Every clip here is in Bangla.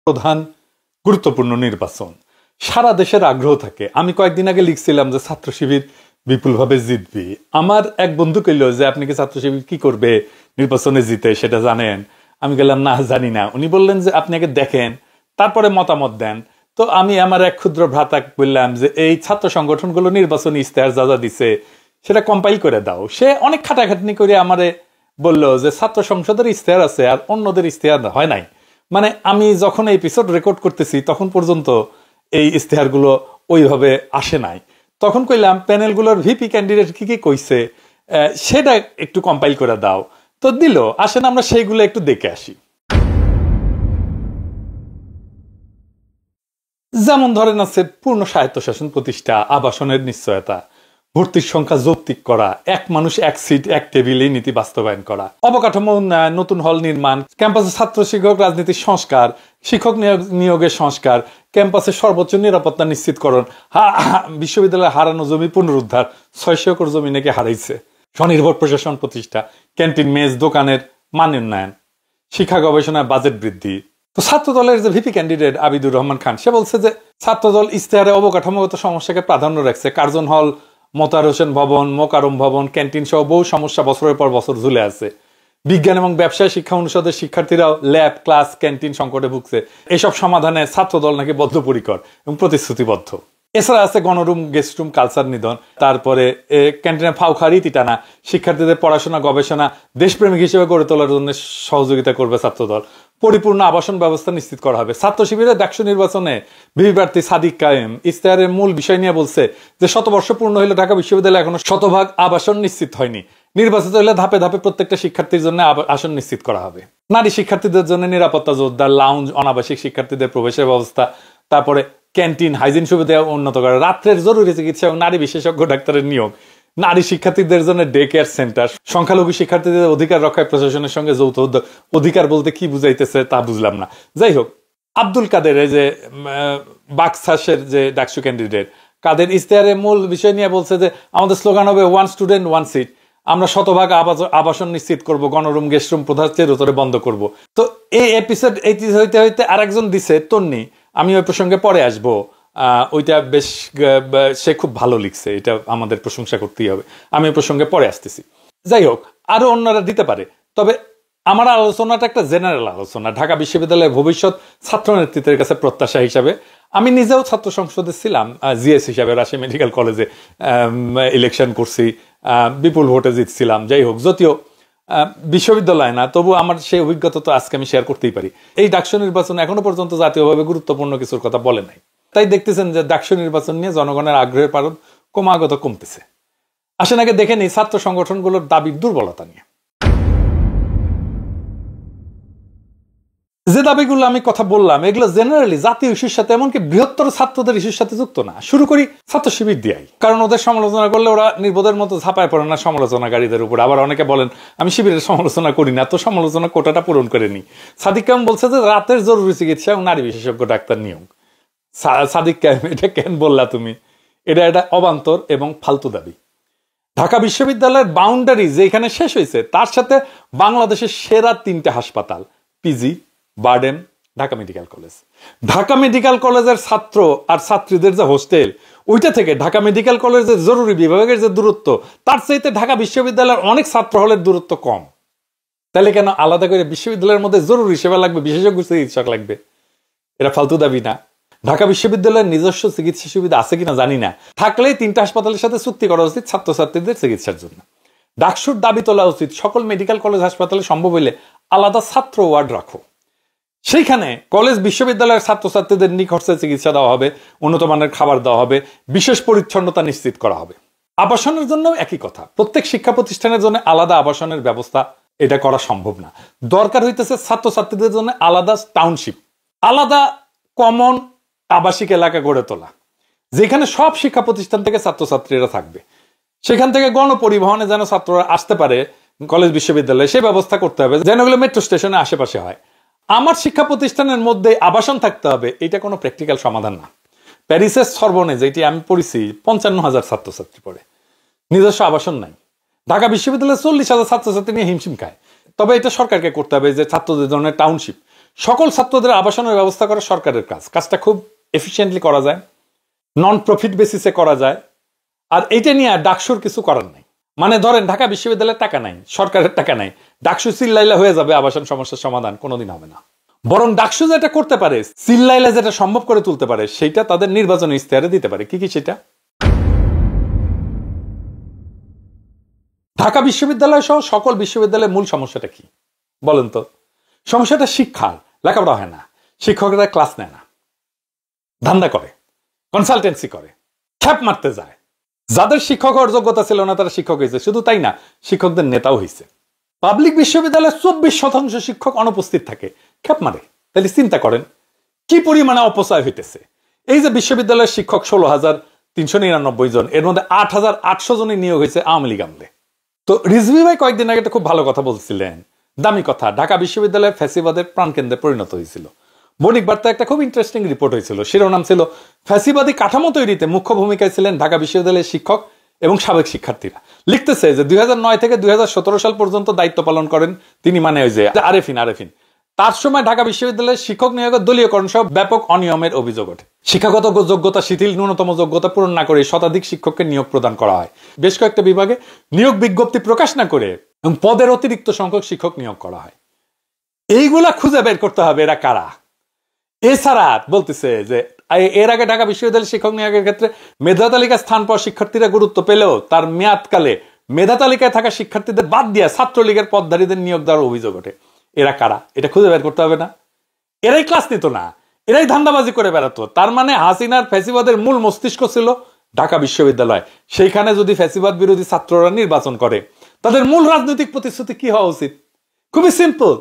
প্রধান গুরুত্বপূর্ণ নির্বাচন, সারা দেশের আগ্রহ থাকে। আমি কয়েকদিন আগে লিখছিলাম যে ছাত্র শিবির বিপুলভাবে জিতবে। আমার এক বন্ধু কইল যে আপনি কি ছাত্র শিবির কি করবে নির্বাচনে জিতে সেটা জানেন? আমি গেলাম না, জানি না। উনি বললেন যে আপনি আগে দেখেন, তারপরে মতামত দেন। তো আমি আমার এক ক্ষুদ্র ভ্রাতা বললাম যে এই ছাত্র সংগঠনগুলো নির্বাচনী ইস্তেহার যা যা দিছে সেটা কম্পাইল করে দাও। সে অনেক খাটাখাটনি করে আমারে বলল যে ছাত্র সংসদের ইস্তেহার আছে আর অন্যদের ইস্তেহার হয় নাই। মানে আমি যখন এই এপিসোড রেকর্ড করতেছি তখন পর্যন্ত এই ইস্তেহারগুলো ওইভাবে আসে নাই। তখন কইলাম প্যানেলগুলোর ভিপি ক্যান্ডিডেট কি কি কইছে সেটা একটু কম্পাইল করে দাও। তো দিল। আসেন আমরা সেইগুলো একটু দেখে আসি। যেমন ধরেন আছে পূর্ণ স্বায়ত্তশাসন প্রতিষ্ঠা, আবাসনের নিশ্চয়তা, ভর্তির সংখ্যা যৌক্তিক করা, এক মানুষ এক সিট এক টেবিলে নীতি বাস্তবায়ন করা, অবকাঠামো উন্নয়ন, নতুন হল নির্মাণ, ক্যাম্পাসে ছাত্র শিক্ষক রাজনীতির সংস্কার, শিক্ষক নিয়োগের সংস্কার, ক্যাম্পাসে সর্বোচ্চ নিরাপত্তা নিশ্চিতকরণ, বিশ্ববিদ্যালয়ে হারানো জমি পুনরুদ্ধার, 600 একর জমি নাকি হারাইছে, স্বনির্ভর প্রশাসন প্রতিষ্ঠা, ক্যান্টিন মেস দোকানের মান উন্নয়ন, শিক্ষা গবেষণায় বাজেট বৃদ্ধি। তো ছাত্র দলের যে ভিপি ক্যান্ডিডেট আবিদুর রহমান খান সে বলছে যে ছাত্রদল ইস্তেহারে অবকাঠামোগত সমস্যাকে প্রাধান্য রাখছে। কার্জন হল, মোতার হোসেন ভবন, মোকারম ভবন, ক্যান্টিন সহ বহু সমস্যা বছরের পর বছর ঝুলে আছে। বিজ্ঞান এবং ব্যবসায় শিক্ষা অনুষদের শিক্ষার্থীরাও ল্যাব, ক্লাস, ক্যান্টিন সংকটে ভুগছে। এসব সমাধানে ছাত্রদল নাকি বদ্ধপরিকর এবং প্রতিশ্রুতিবদ্ধ। এছাড়া আছে গণরুম, গেস্ট রুম, কালচার নিধন, তারপরে ক্যান্টিনে ফাউখা রীতি টানা, শিক্ষার্থীদের পড়াশোনা গবেষণা দেশপ্রেমিক হিসেবে গড়ে তোলার জন্য সহযোগিতা করবে ছাত্রদল। পরিপূর্ণ আবাসন ব্যবস্থা নিশ্চিত করা হবে। ছাত্র শিবিরের ডাকসু নির্বাচনে ভিপি প্রার্থী সাদিক কায়েম ইস্তেহারের মূল বিষয় নিয়ে বলছে যে শতবর্ষ পূর্ণ হইলে ঢাকা বিশ্ববিদ্যালয়ে এখনো 100% আবাসন নিশ্চিত হয়নি। নির্বাচিত হলে ধাপে ধাপে প্রত্যেকটা শিক্ষার্থীর জন্য আসন নিশ্চিত করা হবে। নারী শিক্ষার্থীদের জন্য নিরাপত্তা জোরদার, লাউঞ্জ, অনাবাসিক শিক্ষার্থীদের প্রবেশের ব্যবস্থা, তারপরে ক্যান্টিন, হাইজিন সুবিধা উন্নত করা, রাত্রের জরুরি চিকিৎসা এবং নারী বিশেষজ্ঞ ডাক্তারের নিয়োগ, নারী শিক্ষার্থীদের জন্য ডে কেয়ার সেন্টার, সংখ্যালঘু শিক্ষার্থীদের অধিকার রক্ষায় প্রশাসনের সঙ্গে যৌথ উদ্যোগ। অধিকার বলতে কি বুঝাইতেছে তা বুঝলাম না। যাই হোক, আব্দুল কাদের যে বাকসাসের যে ডাকসু ক্যান্ডিডেট, কাদের ইস্তেহারের মূল বিষয় নিয়ে বলছে যে আমাদের স্লোগান হবে 1 স্টুডেন্ট 1 সিট। আমরা 100% আবাসন নিশ্চিত করব, গণরুম, গেস্ট রুম প্রধান বন্ধ করব। তো এই এপিসোড হইতে হইতে আরেকজন দিছে তন্নি, আমি ওই প্রসঙ্গে পরে আসবো। ওইটা বেশ, সে খুব ভালো লিখছে, এটা আমাদের প্রশংসা করতেই হবে। আমি ওই প্রসঙ্গে পরে আসতেছি। যাই হোক, আরো অন্যরা দিতে পারে, তবে আমার আলোচনাটা একটা জেনারেল আলোচনা। ঢাকা বিশ্ববিদ্যালয়ের ভবিষ্যৎ ছাত্র নেতৃত্বের কাছে প্রত্যাশা হিসাবে আমি নিজেও ছাত্র সংসদে ছিলাম, জিএস হিসাবে রাজশাহী মেডিকেল কলেজে ইলেকশন করছি, বিপুল ভোটে জিতছিলাম। যাই হোক, যদিও বিশ্ববিদ্যালয় না, তবু আমার সেই অভিজ্ঞতা তো আজকে আমি শেয়ার করতেই পারি। এই ডাকসু নির্বাচন এখনো পর্যন্ত জাতীয়ভাবে গুরুত্বপূর্ণ কিছুর কথা বলে নাই। তাই দেখতেছেন যে ডাকসু নির্বাচন নিয়ে জনগণের আগ্রহের পারদ ক্রমাগত কমতেছে। আসেন আগে দেখে নিই ছাত্র সংগঠনগুলোর দাবির দুর্বলতা নিয়ে। যে দাবিগুলো আমি কথা বললাম এগুলো জেনারেলি জাতীয় ইস্যুর সাথে, এমনকি বৃহত্তর ছাত্রদের ইস্যুর সাথে যুক্ত না। শুরু করি ছাত্র শিবির দিয়াই, কারণ ওদের সমালোচনা করলে ওরা নির্বোধের মতো ঝাঁপায় পড়ে না সমালোচনাকারীদের উপর। আবার অনেকে বলেন আমি শিবিরের সমালোচনা করি না, তো সমালোচনা কোটাটা পূরণ করে নি। সাদিক কায়েম বলছে যে রাতের জরুরি চিকিৎসা এবং নারী বিশেষজ্ঞ ডাক্তার নিয়োগ। সাদিক কায়েম, এটা কেন বললা তুমি? এটা অবান্তর এবং ফালতু দাবি। ঢাকা বিশ্ববিদ্যালয়ের বাউন্ডারি যেখানে শেষ হয়েছে তার সাথে বাংলাদেশের সেরা 3টে হাসপাতাল, PG, BIRDEM, Dhaka medical college. Dhaka medical কলেজের ছাত্র আর ছাত্রীদের যে হোস্টেল, ওইটা থেকে ঢাকা মেডিকেল কলেজের জরুরি বিভাগের যে দূরত্ব, তার চাইতে ঢাকা বিশ্ববিদ্যালয়ের অনেক ছাত্র হলের দূরত্ব কম। তাহলে কেন আলাদা করে বিশ্ববিদ্যালয়ের মধ্যে জরুরি সেবা লাগবে, বিশেষজ্ঞ চিকিৎসক লাগবে? এটা ফালতু দাবি না? ঢাকা বিশ্ববিদ্যালয়ের নিজস্ব চিকিৎসা সুবিধা আছে কিনা জানি না, থাকলেই 3টা হাসপাতালের সাথে চুক্তি করা উচিত ছাত্রছাত্রীদের চিকিৎসার জন্য। ডাকসুর দাবি তোলা উচিত সকল মেডিকেল কলেজ হাসপাতালে সম্ভব হইলে আলাদা ছাত্র ওয়ার্ড রাখো। সেইখানে কলেজ বিশ্ববিদ্যালয়ের ছাত্রছাত্রীদের নিখরচে চিকিৎসা দেওয়া হবে, উন্নত মানের খাবার দেওয়া হবে, বিশেষ পরিচ্ছন্নতা নিশ্চিত করা হবে। আবাসনের জন্য একই কথা, প্রত্যেক শিক্ষা প্রতিষ্ঠানের জন্য আলাদা আবাসনের ব্যবস্থা এটা করা সম্ভব না। দরকার হইতেছে ছাত্রছাত্রীদের জন্য আলাদা টাউনশিপ, আলাদা কমন আবাসিক এলাকা গড়ে তোলা, যেখানে সব শিক্ষা প্রতিষ্ঠান থেকে ছাত্রছাত্রীরা থাকবে। সেখান থেকে গণপরিবহনে যেন ছাত্ররা আসতে পারে কলেজ বিশ্ববিদ্যালয়ে, সে ব্যবস্থা করতে হবে, যেন এগুলো মেট্রো স্টেশনের আশেপাশে হয়। আমার শিক্ষা প্রতিষ্ঠানের মধ্যে আবাসন থাকতে হবে, এটা কোনো প্র্যাকটিক্যাল সমাধান না। প্যারিসের সরবনে, যেটি আমি পড়েছি, 55,000 ছাত্রছাত্রী পড়ে, নিজস্ব আবাসন নাই। ঢাকা বিশ্ববিদ্যালয়ে 40,000 ছাত্রছাত্রী নিয়ে হিমশিম খায়। তবে এটা সরকারকে করতে হবে যে ছাত্রদের জন্য টাউনশিপ, সকল ছাত্রদের আবাসনের ব্যবস্থা করা সরকারের কাজ। কাজটা খুব এফিসিয়েন্টলি করা যায়, নন প্রফিট বেসিসে করা যায়। আর এইটা নিয়ে ডাকসুর কিছু করার নাই। মানে ধরেন ঢাকা বিশ্ববিদ্যালয়ের টাকা নাই, সরকারের টাকা নাই, ডাকসু চিল্লাইলা হয়ে যাবে আবাসন সমস্যার সমাধান, কোনোদিন হবে না। বরং ডাকসু যেটা করতে পারে, চিল্লাইলা যেটা সম্ভব করে তুলতে পারে, সেটা তাদের নির্বাচনী ইশতেহারে দিতে পারে। কি সেটা? ঢাকা বিশ্ববিদ্যালয় সহ সকল বিশ্ববিদ্যালয়ের মূল সমস্যাটা কি বলেন তো? সমস্যাটা শিক্ষার, লেখাপড়া হয় না, শিক্ষকরা ক্লাস নেয় না, ধান্দা করে, কনসালটেন্সি করে, খ্যাপ মারতে যায়। যাদের শিক্ষক হওয়ার যোগ্যতা ছিল না তারা শিক্ষক হয়েছে, শুধু তাই না, শিক্ষকদের নেতাও হয়েছে। পাবলিক বিশ্ববিদ্যালয়ে 24% শিক্ষক অনুপস্থিত থাকে, খ্যাপ মারে। তাহলে চিন্তা করেন কি পরিমাণে অপচয় হইতেছে। এই যে বিশ্ববিদ্যালয়ের শিক্ষক 16,399 জন, এর মধ্যে 8,800 জনই নিয়োগ হয়েছে আওয়ামী লীগ আমলে। তো রিজভী ভাই কয়েকদিন আগে একটা খুব ভালো কথা বলছিলেন, দামি কথা। ঢাকা বিশ্ববিদ্যালয় ফ্যাসিবাদের প্রাণকেন্দ্রে পরিণত হয়েছিল। বণিক বার্তা একটা খুব ইন্টারেস্টিং রিপোর্ট হয়েছিল, শিরোনাম ছিল ফ্যাসিবাদী কাঠামো তৈরিতে মুখ্য ভূমিকায় ছিলেন ঢাকা বিশ্ববিদ্যালয়ের শিক্ষক এবং সাবেক শিক্ষার্থীরা। লিখতেছে যে 2009 থেকে 2017 সাল পর্যন্ত দায়িত্ব পালন করেন তিনি, মানে ওই যে আরেফিন। তার সময় ঢাকা বিশ্ববিদ্যালয়ের শিক্ষক নিয়োগের দলীয়করণ সহ ব্যাপক অনিয়মের অভিযোগ ওঠে। শিক্ষাগত যোগ্যতা শিথিল, ন্যূনতম যোগ্যতা পূরণ না করে শতাধিক শিক্ষককে নিয়োগ প্রদান করা হয়। বেশ কয়েকটা বিভাগে নিয়োগ বিজ্ঞপ্তি প্রকাশ না করে এবং পদের অতিরিক্ত সংখ্যক শিক্ষক নিয়োগ করা হয়। এইগুলা খুঁজে বের করতে হবে এরা কারা। এছাড়া বলতেছে যে এর আগে ঢাকা বিশ্ববিদ্যালয়ের শিক্ষক নিয়োগের ক্ষেত্রে মেধা তালিকায় স্থান পাওয়া শিক্ষার্থীরা গুরুত্ব পেলেও তার মেয়াদকালে মেধা তালিকায় থাকা শিক্ষার্থীদের বাদ দিয়ে ছাত্রলীগের পদধারীদের নিয়োগ দেওয়ার অভিযোগ ওঠে। এরা কারা এটা খুঁজে বের করতে হবে না? এরাই ক্লাস নিত না, এরাই ধান্দাবাজি করে বেড়াতো। তার মানে হাসিনার ফ্যাসিবাদের মূল মস্তিষ্ক ছিল ঢাকা বিশ্ববিদ্যালয়। সেইখানে যদি ফ্যাসিবাদ বিরোধী ছাত্ররা নির্বাচন করে, তাদের মূল রাজনৈতিক প্রতিশ্রুতি কি হওয়া উচিত? খুবই সিম্পল,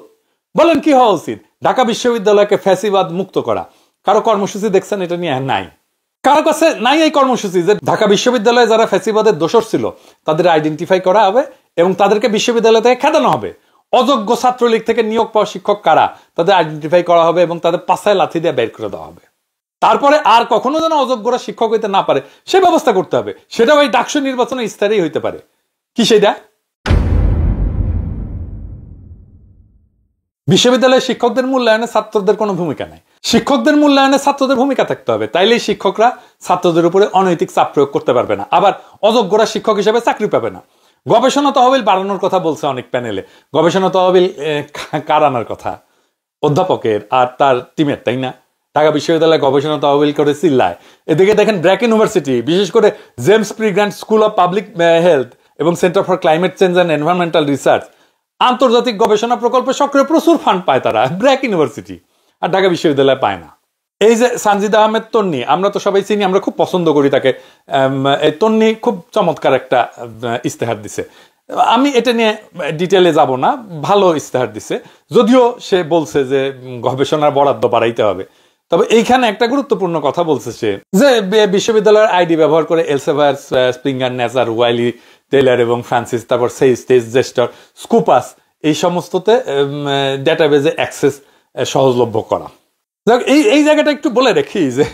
বলেন কি হওয়া উচিত? ঢাকা বিশ্ববিদ্যালয়কে ফ্যাসিবাদ মুক্ত করা। কারো কর্মসূচি দেখছেন এটা নিয়ে? নাই, কারো কাছে নাই এই কর্মসূচি যে ঢাকা বিশ্ববিদ্যালয়ে যারা ফ্যাসিবাদের দোষর ছিল তাদের আইডেন্টিফাই করা হবে এবং তাদেরকে বিশ্ববিদ্যালয় থেকে খেদানো হবে। অযোগ্য ছাত্রলীগ থেকে নিয়োগ পাওয়া শিক্ষক কারা তাদের আইডেন্টিফাই করা হবে এবং তাদের পাছায় লাথি দিয়ে বের করে দেওয়া হবে। তারপরে আর কখনো যেন অযোগ্যরা শিক্ষক হইতে না পারে সে ব্যবস্থা করতে হবে। সেটাও এই ডাকসু নির্বাচনের ইস্তারেই হইতে পারে। কি সেটা? বিশ্ববিদ্যালয়ের শিক্ষকদের মূল্যায়নে ছাত্রদের কোনো ভূমিকা নাই। শিক্ষকদের মূল্যায়নে ছাত্রদের ভূমিকা থাকতে হবে, তাইলেই শিক্ষকরা ছাত্রদের উপরে অনৈতিক চাপ প্রয়োগ করতে পারবে না। আবার অযোগ্যরা শিক্ষক হিসেবে চাকরি পাবে না। গবেষণা তহবিল বাড়ানোর কথা বলছে অনেক প্যানেলে। গবেষণা তহবিল কার আনার কথা? অধ্যাপকের আর তার টিমের, তাই না? ঢাকা বিশ্ববিদ্যালয়ে গবেষণা তহবিল করে চিল্লায়। এদিকে দেখেন ব্র্যাক ইউনিভার্সিটি, বিশেষ করে James P Grant School of Public Health এবং Centre for Climate Change and Environmental Research আন্তর্জাতিক গবেষণা প্রকল্পে সক্রিয় প্রচুর ফান্ড পায় তারা, ব্র্যাক ইউনিভার্সিটি, আর ঢাকা বিশ্ববিদ্যালয় পায় না। এই যে সানজিদা আহমেদ তন্নি, আমরা তো সবাই চিনি, আমরা খুব পছন্দ করি তাকে। এই তন্নি খুব চমৎকার একটা ইস্তেহার দিছে। আমি এটা নিয়ে ডিটেলে যাব না, ভালো ইস্তেহার দিছে। যদিও সে বলছে যে গবেষণার বরাদ্দ বাড়াইতে হবে, তবে এইখানে একটা গুরুত্বপূর্ণ কথা বলছে সে, যে বিশ্ববিদ্যালয়ের আইডি ব্যবহার করে এলসেভার, স্প্রিঙ্গার, নেচার, ওয়াইলি, টেইলার এবং ফ্রান্সিস, তারপর সেইজ, জেস্টার, স্কুপাস, এই সমস্ততে ডেটাবেজে অ্যাক্সেস সহজলভ্য করা। এই জায়গাটা একটু বলে রাখি যে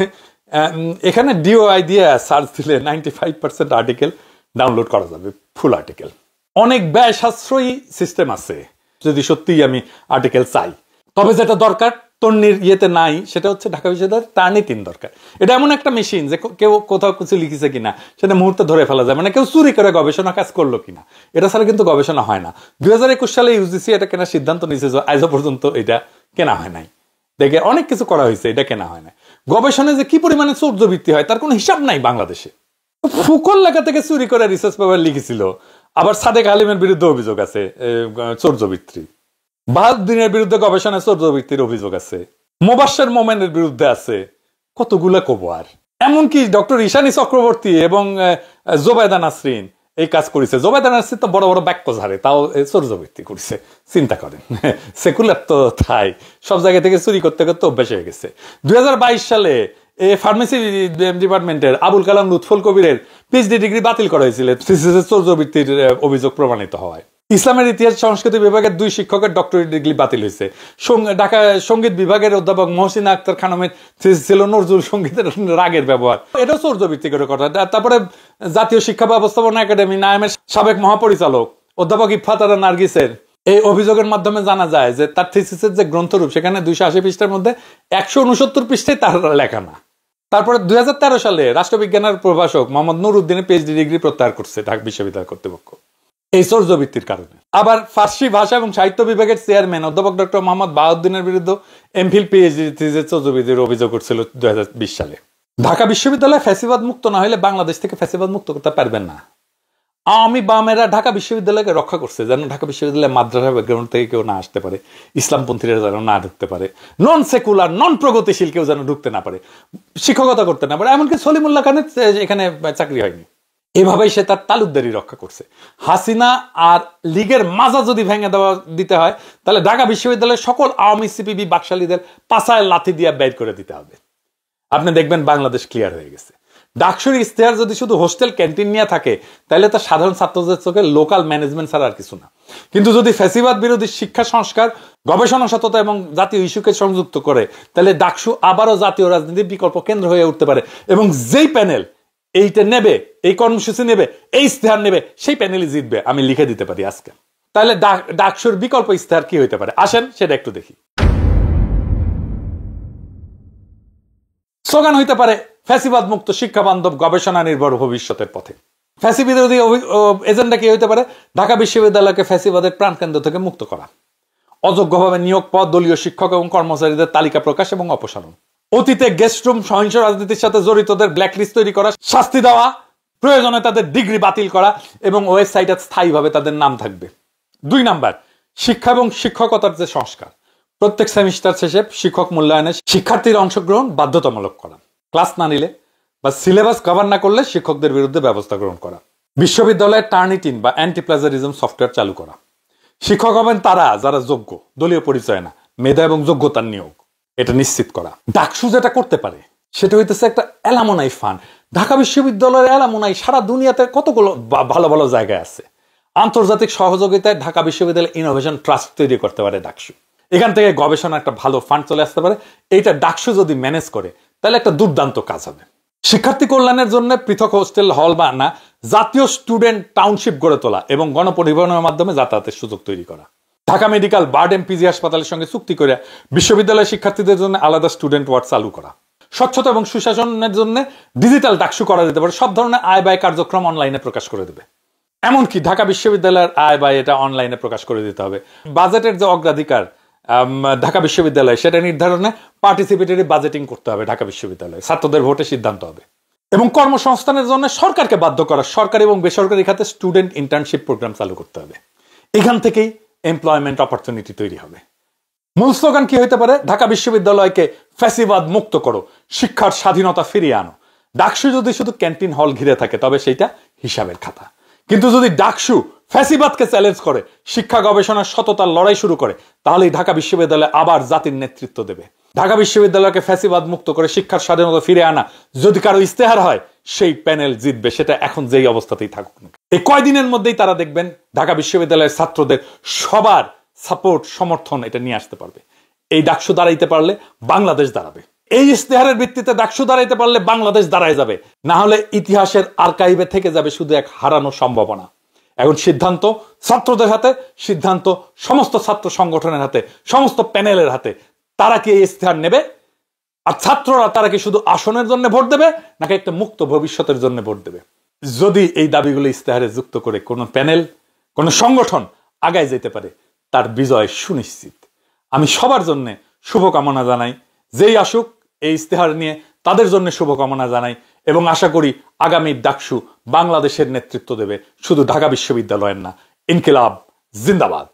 এখানে ডিওআই দিয়ে সার্চ দিলে 95% আর্টিকেল ডাউনলোড করা যাবে, ফুল আর্টিকেল। অনেক ব্যয় সাশ্রয়ী সিস্টেম আছে যদি সত্যিই আমি আর্টিকেল চাই। তবে যেটা দরকার তন্নির ইয়েতে নাই, সেটা হচ্ছে ঢাকা বিশ্ববিদ্যালয়ের টার্নিটিন দরকার। এটা এমন একটা মেশিন যে কেউ কোথাও কিছু লিখেছে কিনা সেটা মুহূর্তে ধরে ফেলা যায়, মানে কেউ চুরি করে গবেষণা কাজ করলো কিনা। এটা ছাড়া কিন্তু গবেষণা হয় না। 2021 সালে ইউজিসি এটা কেনার সিদ্ধান্ত নিয়েছে, আজও পর্যন্ত এটা কেনা হয় নাই। দেখে অনেক কিছু করা হয়েছে, এটা কেনা হয় না। গবেষণায় যে কি পরিমাণে চৌর্যবৃত্তি হয় তার কোনো হিসাব নাই বাংলাদেশে। ফুকন লেখা থেকে চুরি করে রিসার্চ পেপার লিখেছিল। আবার সাদেক আলিমের বিরুদ্ধে অভিযোগ আছে চৌর্যবৃত্তি। বাহাউদ্দিনের বিরুদ্ধে গবেষণায় চৌর্যবৃত্তির অভিযোগ আছে। মোবাশ্বের মোমেনের বিরুদ্ধে আছে। কতগুলা কব আর। এমনকি ডক্টর ঈশানী চক্রবর্তী এবং জোবায়দা নাসরিন এই কাজ করেছে। জোবায়দা নাসরিন তো বড় বড় বাক্য ঝাড়ে, তাও চৌর্যবৃত্তি করছে। চিন্তা করেন, সেকুলার তো তাই সব জায়গা থেকে চুরি করতে করতে অভ্যাস হয়ে গেছে। 2022 সালে ফার্মেসি ডিপার্টমেন্টের আবুল কালাম লুৎফুল কবিরের পিএইচডি ডিগ্রি বাতিল করা হয়েছিল চৌর্যবৃত্তির অভিযোগ প্রমাণিত হওয়ায়। ইসলামের ইতিহাস সংস্কৃতি বিভাগের 2 শিক্ষকের ডক্টরেট ডিগ্রি বাতিল হয়েছে। ঢাকা সঙ্গীত বিভাগের অধ্যাপক মহসিনা আক্তার খানমের ছিল নজরুল সঙ্গীতের রাগের ব্যবহার, এটাও চৌর্যবৃত্তি করে কথা। তারপরে জাতীয় শিক্ষা ব্যবস্থাপনা একাডেমি নাইমের সাবেক মহাপরিচালক অধ্যাপক ইফফাত আরা নার্গিসের এই অভিযোগের মাধ্যমে জানা যায় যে তার থিসিসের যে গ্রন্থরূপ সেখানে 280 পৃষ্ঠার মধ্যে 169 পৃষ্ঠায় তার লেখা না। তারপরে 2013 সালে রাষ্ট্রবিজ্ঞানের প্রভাষক মোহাম্মদ নুরউদ্দিনের পিএইচডি ডিগ্রি প্রত্যাহার করছে ঢাকা বিশ্ববিদ্যালয় কর্তৃপক্ষ এই চর্যাবৃত্তির কারণে। আবার ফার্সি ভাষা এবং সাহিত্য বিভাগের চেয়ারম্যান অধ্যাপক ডক্টর মোহাম্মদ বাহাউদ্দিনের বিরুদ্ধে এমফিল পিএইচডি থিসিসের চর্যাবৃত্তির অভিযোগ করছিল 2020 সালে। ঢাকা বিশ্ববিদ্যালয় ফ্যাসিবাদ মুক্ত না হলে বাংলাদেশ থেকে ফ্যাসিবাদ মুক্ত করতে পারবেন না। আওয়ামী বামেরা ঢাকা বিশ্ববিদ্যালয়কে রক্ষা করছে যেন ঢাকা বিশ্ববিদ্যালয় মাদ্রাসা ব্যাকগ্রাউন্ড থেকে কেউ না আসতে পারে, ইসলামপন্থীরা যেন না ঢুকতে পারে, নন সেকুলার নন প্রগতিশীল কেউ যেন ঢুকতে না পারে, শিক্ষকতা করতে না পারে। এমনকি সলিমুল্লাহ খানের এখানে চাকরি হয়নি। এভাবেই সে তার তালুকদারি রক্ষা করছে। হাসিনা আর লীগের মাজা যদি ভেঙে দিতে হয় তাহলে ঢাকা বিশ্ববিদ্যালয়ের সকল আওয়ামী সিপিবি বাকশালীদের পাছায় লাথি দিয়ে বের করে দিতে হবে। আপনি দেখবেন বাংলাদেশ ক্লিয়ার হয়ে গেছে। ডাকসুর ইশতেহার যদি শুধু হোস্টেল ক্যান্টিন নিয়ে থাকে তাহলে তার সাধারণ ছাত্রদের চোখে লোকাল ম্যানেজমেন্ট ছাড়া আর কিছু না। কিন্তু যদি ফ্যাসিবাদ বিরোধী শিক্ষা সংস্কার, গবেষণা সততা এবং জাতীয় ইস্যুকে সংযুক্ত করে তাহলে ডাকসু আবারও জাতীয় রাজনীতির বিকল্প কেন্দ্র হয়ে উঠতে পারে। এবং যেই প্যানেল এইটা নেবে, এই কর্মসূচি নেবে, এই ইশতেহার নেবে, সেই প্যানেলই জিতবে, আমি লিখে দিতে পারি আজকে। তাহলে ডাকসুর বিকল্প ইশতেহার কি হইতে পারে আসেন সেটা একটু দেখি। স্লোগান হইতে পারে ফ্যাসিবাদ মুক্ত শিক্ষা বান্ধব গবেষণা নির্ভর ভবিষ্যতের পথে। ফ্যাসি বিরোধী এজেন্ডা কি হইতে পারে? ঢাকা বিশ্ববিদ্যালয়কে ফ্যাসিবাদের প্রাণকেন্দ্র থেকে মুক্ত করা, অযোগ্যভাবে নিয়োগ পদ, দলীয় শিক্ষক এবং কর্মচারীদের তালিকা প্রকাশ এবং অপসারণ, অতীতে গেস্টরুম সহিংস রাজনীতির সাথে জড়িতদের ব্ল্যাকলিস্ট তৈরি করা, শাস্তি দেওয়া, প্রয়োজনে তাদের ডিগ্রি বাতিল করা এবং ওয়েবসাইটে স্থায়ীভাবে তাদের নাম থাকবে। 2 নাম্বার, শিক্ষা এবং শিক্ষকতার যে সংস্কার, প্রত্যেক সেমিস্টার শেষে শিক্ষক মূল্যায়নে শিক্ষার্থীর অংশগ্রহণ বাধ্যতামূলক করা, ক্লাস না নিলে বা সিলেবাস কভার না করলে শিক্ষকদের বিরুদ্ধে ব্যবস্থা গ্রহণ করা, বিশ্ববিদ্যালয়ের টার্নিটিন বা অ্যান্টি প্লাজারিজম সফটওয়্যার চালু করা, শিক্ষক হবেন তারা যারা যোগ্য, দলীয় পরিচয় না, মেধা এবং যোগ্যতার নিয়োগ, এটা নিশ্চিত করা। ডাকসু যেটা করতে পারে সেটা হইতেছে একটা অ্যালামনাই ফান্ড। ঢাকা বিশ্ববিদ্যালয়ের অ্যালামনাই সারা দুনিয়াতে কতগুলো ভালো ভালো জায়গায় আছে। আন্তর্জাতিক সহযোগিতায় ঢাকা বিশ্ববিদ্যালয় ইনোভেশন ট্রাস্ট তৈরি করতে পারে ডাকসু। এখান থেকে গবেষণা একটা ভালো ফান্ড চলে আসতে পারে। এইটা ডাকসু যদি ম্যানেজ করে তাহলে একটা দুর্দান্ত কাজ হবে। শিক্ষার্থী কল্যাণের জন্য পৃথক হোস্টেল হল বা না, জাতীয় স্টুডেন্ট টাউনশিপ গড়ে তোলা এবং গণপরিবহনের মাধ্যমে যাতায়াতের সুযোগ তৈরি করা, ঢাকা মেডিকেল বার্ড এমপিজি হাসপাতালের সঙ্গে চুক্তি করে বিশ্ববিদ্যালয়ের শিক্ষার্থীদের জন্য আলাদা স্টুডেন্ট ওয়ার্ড চালু করা, স্বচ্ছতা এবং সুশাসনের জন্য ডিজিটাল ডাকসু করা যেতে পারে। সব ধরনের আয় ব্যয় কার্যক্রম অনলাইনে প্রকাশ করে দেবে। এমনকি ঢাকা বিশ্ববিদ্যালয়ের আয় ব্যয় এটা অনলাইনে প্রকাশ করে দিতে হবে। বাজেটের যে অগ্রাধিকার ঢাকা বিশ্ববিদ্যালয় সেটা নির্ধারণে পার্টিসিপেটরি বাজেটিং করতে হবে ঢাকা বিশ্ববিদ্যালয়ে, ছাত্রদের ভোটে সিদ্ধান্ত হবে। এবং কর্মসংস্থানের জন্য সরকারকে বাধ্য করা, সরকারি এবং বেসরকারি খাতে স্টুডেন্ট ইন্টার্নশিপ প্রোগ্রাম চালু করতে হবে। এখান থেকেই এমপ্লয়মেন্ট অপরচুনিটি তৈরি হবে। মূল স্লোগান কি হইতে পারে? ঢাকা বিশ্ববিদ্যালয়কে ফ্যাসিবাদ মুক্ত করো, শিক্ষার স্বাধীনতা ফিরিয়ে আনো। ডাকসু যদি শুধু ক্যান্টিন হল ঘিরে থাকে তবে সেইটা হিসাবের খাতা। কিন্তু যদি ডাকসু ফ্যাসিবাদকে চ্যালেঞ্জ করে, শিক্ষা গবেষণার সততার লড়াই শুরু করে, তাহলেই ঢাকা বিশ্ববিদ্যালয় আবার জাতির নেতৃত্ব দেবে। ঢাকা বিশ্ববিদ্যালয়কে ফ্যাসিবাদ মুক্ত করে শিক্ষার স্বাধীনতা ফিরে আনা যদি কারো ইস্তেহার হয়, সেই প্যানেল জিতবে, সেটা এখন যেই অবস্থাতেই থাকুক না। এই কয়দিনের মধ্যেই তারা দেখবেন ঢাকা বিশ্ববিদ্যালয়ের ছাত্রদের সবার সাপোর্ট, সমর্থন এটা নিয়ে আসতে পারবে। এই ডাকসু দাঁড়াইতে পারলে বাংলাদেশ দাঁড়াবে। এই ইস্তেহারের ভিত্তিতে ডাকসু দাঁড়াইতে পারলে বাংলাদেশ দাঁড়ায় যাবে। না হলে ইতিহাসের আর্কাইভে থেকে যাবে শুধু এক হারানো সম্ভাবনা। এখন সিদ্ধান্ত ছাত্রদের হাতে, সিদ্ধান্ত সমস্ত ছাত্র সংগঠনের হাতে, সমস্ত প্যানেলের হাতে। তারা কি এই ইস্তেহার নেবে? আর ছাত্ররা তারা কি শুধু আসনের জন্য ভোট দেবে নাকি একটা মুক্ত ভবিষ্যতের জন্য ভোট দেবে? যদি এই দাবিগুলো ইস্তেহারে যুক্ত করে কোনো প্যানেল, কোনো সংগঠন আগায় যেতে পারে, তার বিজয় সুনিশ্চিত। আমি সবার জন্য শুভকামনা জানাই। যেই আসুক এই ইস্তেহার নিয়ে তাদের জন্য শুভকামনা জানাই এবং আশা করি আগামী ডাকসু বাংলাদেশের নেতৃত্ব দেবে, শুধু ঢাকা বিশ্ববিদ্যালয়ের না। ইনকিলাব জিন্দাবাদ।